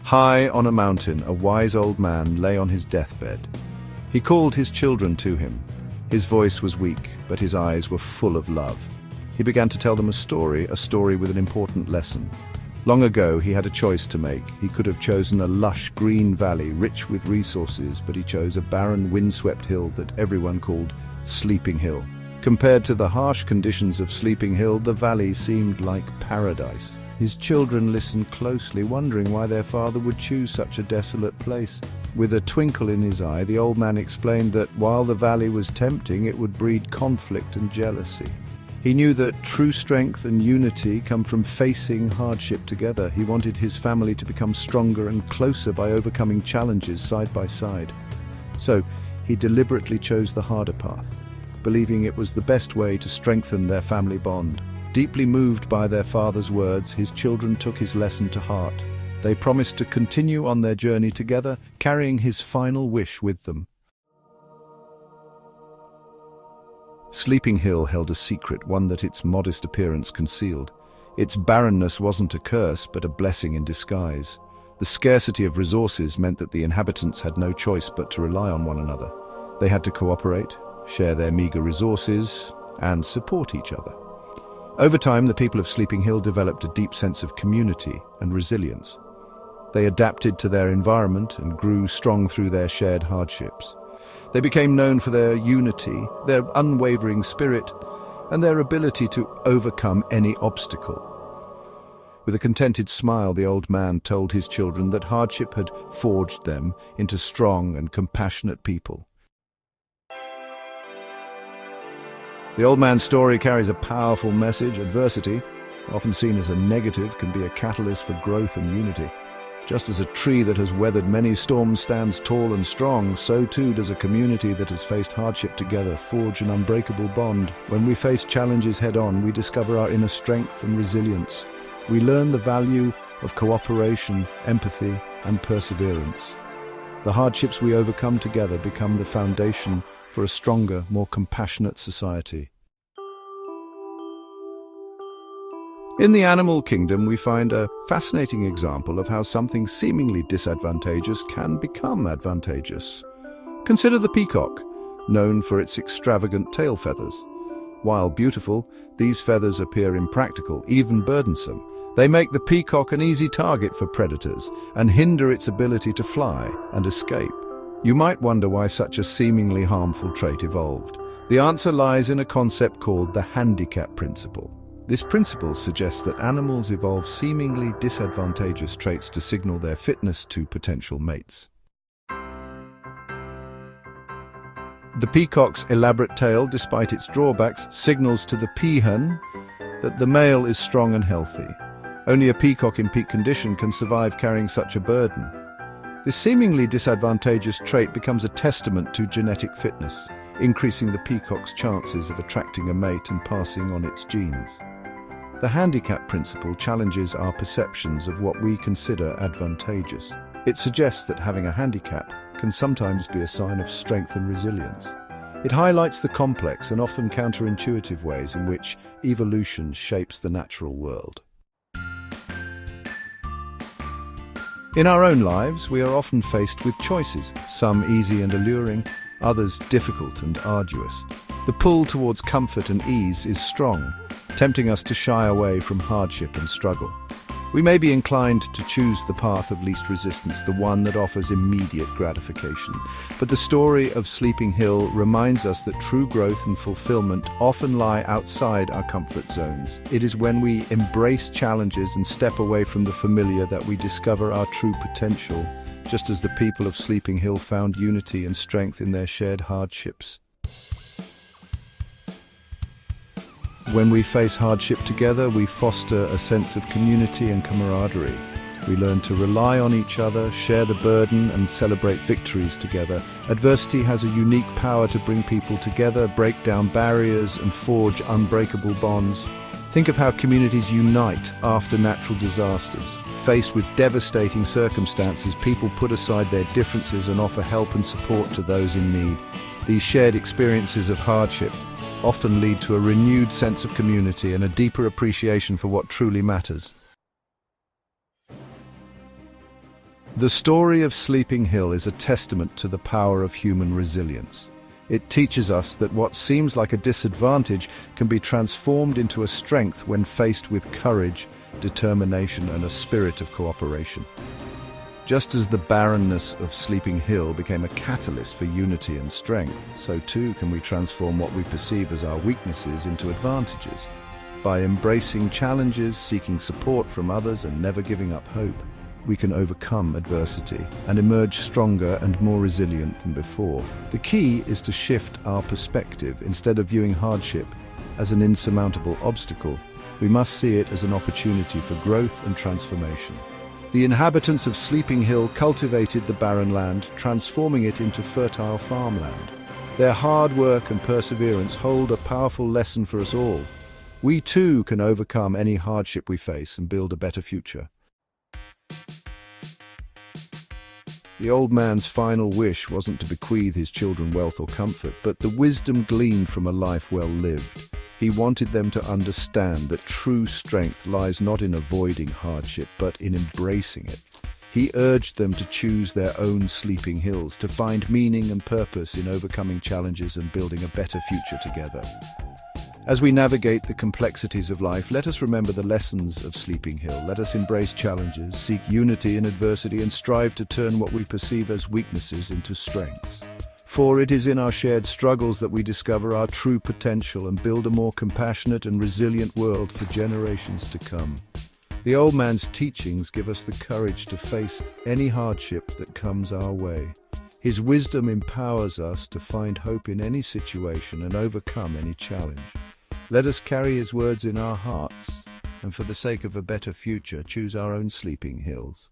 High on a mountain, a wise old man lay on his deathbed. He called his children to him. His voice was weak, but his eyes were full of love. He began to tell them a story with an important lesson. Long ago, he had a choice to make. He could have chosen a lush green valley, rich with resources, but he chose a barren, windswept hill that everyone called Sleeping Hill. Compared to the harsh conditions of Sleeping Hill, the valley seemed like paradise. His children listened closely, wondering why their father would choose such a desolate place. With a twinkle in his eye, the old man explained that while the valley was tempting, it would breed conflict and jealousy. He knew that true strength and unity come from facing hardship together. He wanted his family to become stronger and closer by overcoming challenges side by side. So, he deliberately chose the harder path, believing it was the best way to strengthen their family bond. Deeply moved by their father's words, his children took his lesson to heart. They promised to continue on their journey together, carrying his final wish with them. Sleeping Hill held a secret, one that its modest appearance concealed. Its barrenness wasn't a curse, but a blessing in disguise. The scarcity of resources meant that the inhabitants had no choice but to rely on one another. They had to cooperate, share their meager resources, and support each other. Over time, the people of Sleeping Hill developed a deep sense of community and resilience. They adapted to their environment and grew strong through their shared hardships. They became known for their unity, their unwavering spirit, and their ability to overcome any obstacle. With a contented smile, the old man told his children that hardship had forged them into strong and compassionate people. The old man's story carries a powerful message. Adversity, often seen as a negative, can be a catalyst for growth and unity. Just as a tree that has weathered many storms stands tall and strong, so too does a community that has faced hardship together forge an unbreakable bond. When we face challenges head-on, we discover our inner strength and resilience. We learn the value of cooperation, empathy, and perseverance. The hardships we overcome together become the foundation for a stronger, more compassionate society. In the animal kingdom, we find a fascinating example of how something seemingly disadvantageous can become advantageous. Consider the peacock, known for its extravagant tail feathers. While beautiful, these feathers appear impractical, even burdensome. They make the peacock an easy target for predators and hinder its ability to fly and escape. You might wonder why such a seemingly harmful trait evolved. The answer lies in a concept called the handicap principle. This principle suggests that animals evolve seemingly disadvantageous traits to signal their fitness to potential mates. The peacock's elaborate tail, despite its drawbacks, signals to the peahen that the male is strong and healthy. Only a peacock in peak condition can survive carrying such a burden. This seemingly disadvantageous trait becomes a testament to genetic fitness, increasing the peacock's chances of attracting a mate and passing on its genes. The handicap principle challenges our perceptions of what we consider advantageous. It suggests that having a handicap can sometimes be a sign of strength and resilience. It highlights the complex and often counterintuitive ways in which evolution shapes the natural world. In our own lives, we are often faced with choices, some easy and alluring, others difficult and arduous. The pull towards comfort and ease is strong, tempting us to shy away from hardship and struggle. We may be inclined to choose the path of least resistance, the one that offers immediate gratification. But the story of Sleeping Hill reminds us that true growth and fulfillment often lie outside our comfort zones. It is when we embrace challenges and step away from the familiar that we discover our true potential, just as the people of Sleeping Hill found unity and strength in their shared hardships. When we face hardship together, we foster a sense of community and camaraderie. We learn to rely on each other, share the burden, and celebrate victories together. Adversity has a unique power to bring people together, break down barriers, and forge unbreakable bonds. Think of how communities unite after natural disasters. Faced with devastating circumstances, people put aside their differences and offer help and support to those in need. These shared experiences of hardship often lead to a renewed sense of community and a deeper appreciation for what truly matters. The story of Sleeping Hill is a testament to the power of human resilience. It teaches us that what seems like a disadvantage can be transformed into a strength when faced with courage, determination, and a spirit of cooperation. Just as the barrenness of Sleeping Hill became a catalyst for unity and strength, so too can we transform what we perceive as our weaknesses into advantages. By embracing challenges, seeking support from others, and never giving up hope, we can overcome adversity and emerge stronger and more resilient than before. The key is to shift our perspective. Instead of viewing hardship as an insurmountable obstacle, we must see it as an opportunity for growth and transformation. The inhabitants of Sleeping Hill cultivated the barren land, transforming it into fertile farmland. Their hard work and perseverance hold a powerful lesson for us all. We too can overcome any hardship we face and build a better future. The old man's final wish wasn't to bequeath his children wealth or comfort, but the wisdom gleaned from a life well lived. He wanted them to understand that true strength lies not in avoiding hardship, but in embracing it. He urged them to choose their own sleeping hills, to find meaning and purpose in overcoming challenges and building a better future together. As we navigate the complexities of life, let us remember the lessons of Sleeping Hill. Let us embrace challenges, seek unity in adversity, and strive to turn what we perceive as weaknesses into strengths. For it is in our shared struggles that we discover our true potential and build a more compassionate and resilient world for generations to come. The old man's teachings give us the courage to face any hardship that comes our way. His wisdom empowers us to find hope in any situation and overcome any challenge. Let us carry his words in our hearts, and for the sake of a better future, choose our own sleeping hills.